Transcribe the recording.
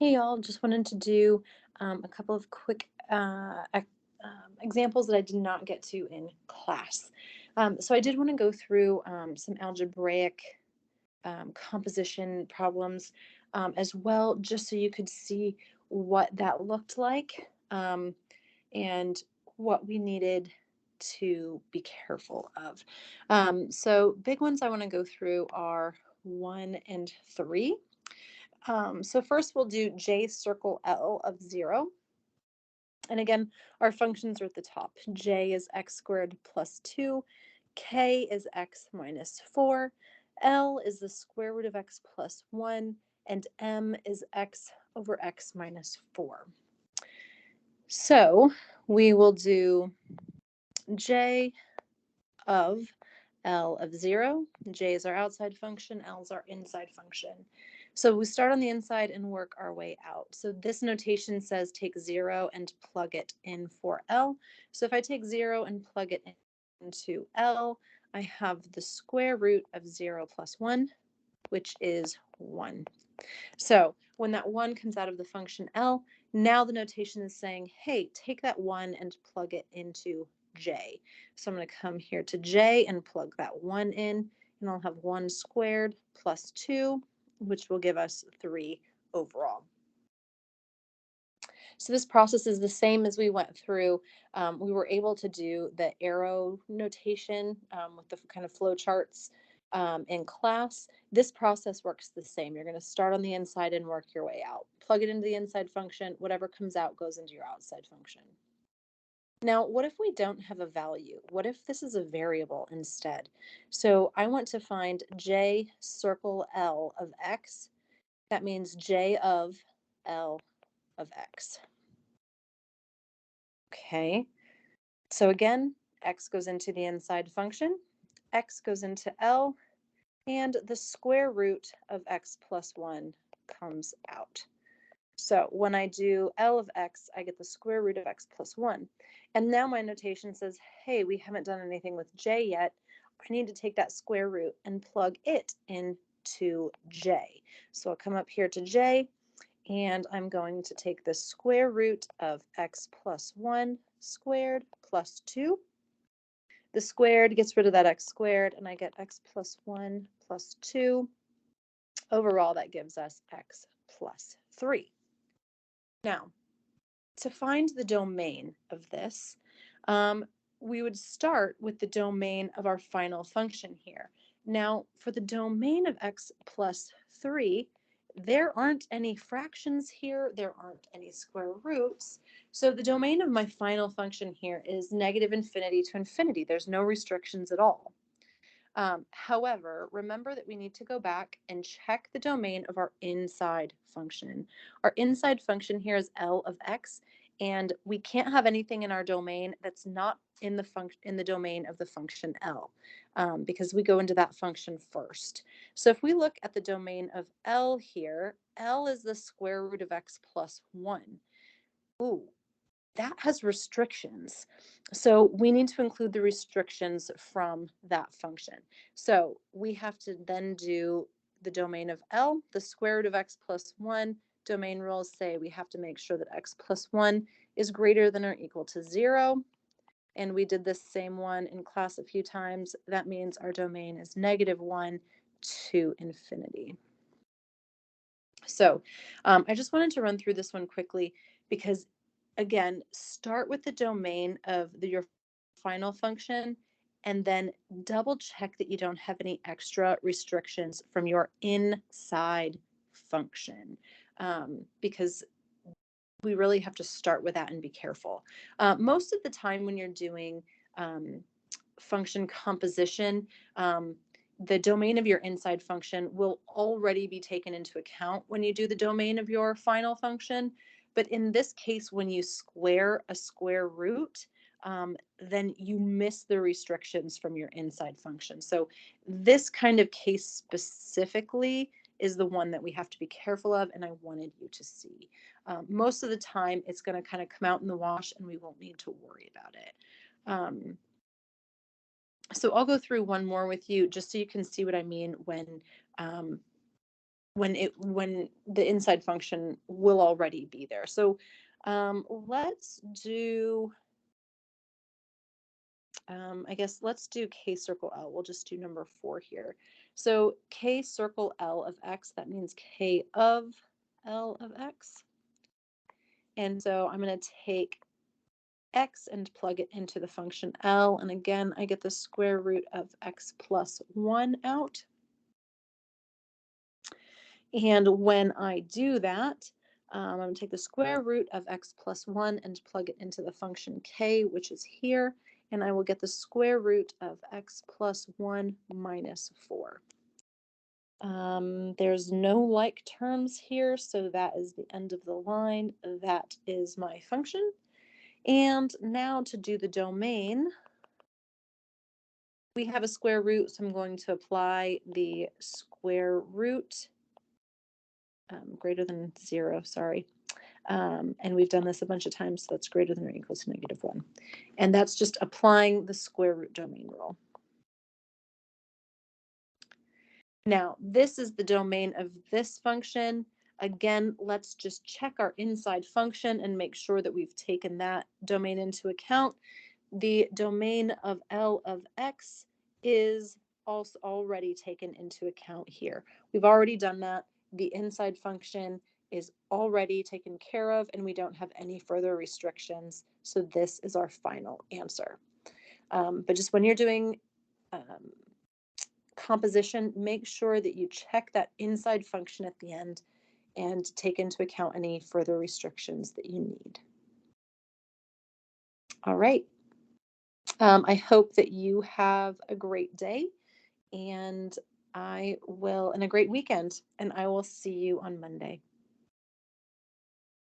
Hey y'all, just wanted to do a couple of quick examples that I did not get to in class. So I did want to go through some algebraic composition problems as well, just so you could see what that looked like and what we needed to be careful of. So big ones I want to go through are 1 and 3. So first we'll do j circle L of 0. And again, our functions are at the top. J is x squared plus 2. K is x minus 4. L is the square root of x plus 1. And M is x over x minus 4. So we will do J of L of 0. J is our outside function, L is our inside function. So we start on the inside and work our way out. So this notation says take 0 and plug it in for L. So if I take 0 and plug it into L, I have the square root of 0 plus 1, which is 1. So when that 1 comes out of the function L, now the notation is saying, hey, take that 1 and plug it into J. So I'm going to come here to J and plug that 1 in, and I'll have 1 squared plus 2, which will give us 3 overall. So this process is the same as we went through. We were able to do the arrow notation with the kind of flow charts in class. This process works the same. You're going to start on the inside and work your way out. Plug it into the inside function. Whatever comes out goes into your outside function. Now, what if we don't have a value? What if this is a variable instead? So I want to find j circle L of x. That means j of L of x. Okay, so again, x goes into the inside function, x goes into L, and the square root of x plus 1 comes out. So when I do L of x, I get the square root of x plus 1. And now my notation says, hey, we haven't done anything with j yet. I need to take that square root and plug it into j. So I'll come up here to j, and I'm going to take the square root of x plus 1 squared plus 2. The squared gets rid of that x squared, and I get x plus 1 plus 2. Overall, that gives us x plus 3. Now, to find the domain of this, we would start with the domain of our final function here. Now, for the domain of x plus 3, there aren't any fractions here, there aren't any square roots. So the domain of my final function here is negative infinity to infinity. There's no restrictions at all. However, remember that we need to go back and check the domain of our inside function. Our inside function here is L of x, and we can't have anything in our domain that's not in the domain of the function L, because we go into that function first. So if we look at the domain of L here, L is the square root of x plus 1. Ooh, that has restrictions. So we need to include the restrictions from that function. So we have to then do the domain of L, the square root of x plus 1. Domain rules say we have to make sure that x plus 1 is greater than or equal to 0. And we did this same one in class a few times. That means our domain is negative 1 to infinity. So I just wanted to run through this one quickly because, again, start with the domain of your final function and then double check that you don't have any extra restrictions from your inside function, because we really have to start with that and be careful. Most of the time when you're doing function composition, the domain of your inside function will already be taken into account when you do the domain of your final function. But in this case, when you square a square root, then you miss the restrictions from your inside function. So this kind of case specifically is the one that we have to be careful of, and I wanted you to see. Most of the time, it's going to kind of come out in the wash, and we won't need to worry about it. So I'll go through one more with you just so you can see what I mean when when the inside function will already be there. So let's do, I guess let's do K circle L. We'll just do number 4 here. So K circle L of X, that means K of L of X. And so I'm going to take X and plug it into the function L. And again, I get the square root of X plus 1 out. And when I do that, I'm going to take the square root of X plus 1 and plug it into the function K, which is here. And I will get the square root of X plus 1 minus 4. There's no like terms here, so that is the end of the line. That is my function. And now to do the domain, we have a square root, so I'm going to apply the square root, greater than 0, sorry. And we've done this a bunch of times, so that's greater than or equal to -1. And that's just applying the square root domain rule. Now, this is the domain of this function. Again, let's just check our inside function and make sure that we've taken that domain into account. The domain of L of X is also already taken into account here. We've already done that. The inside function is already taken care of, and we don't have any further restrictions. So this is our final answer. But just when you're doing composition, make sure that you check that inside function at the end and take into account any further restrictions that you need. All right. I hope that you have a great day and a great weekend, and I will see you on Monday.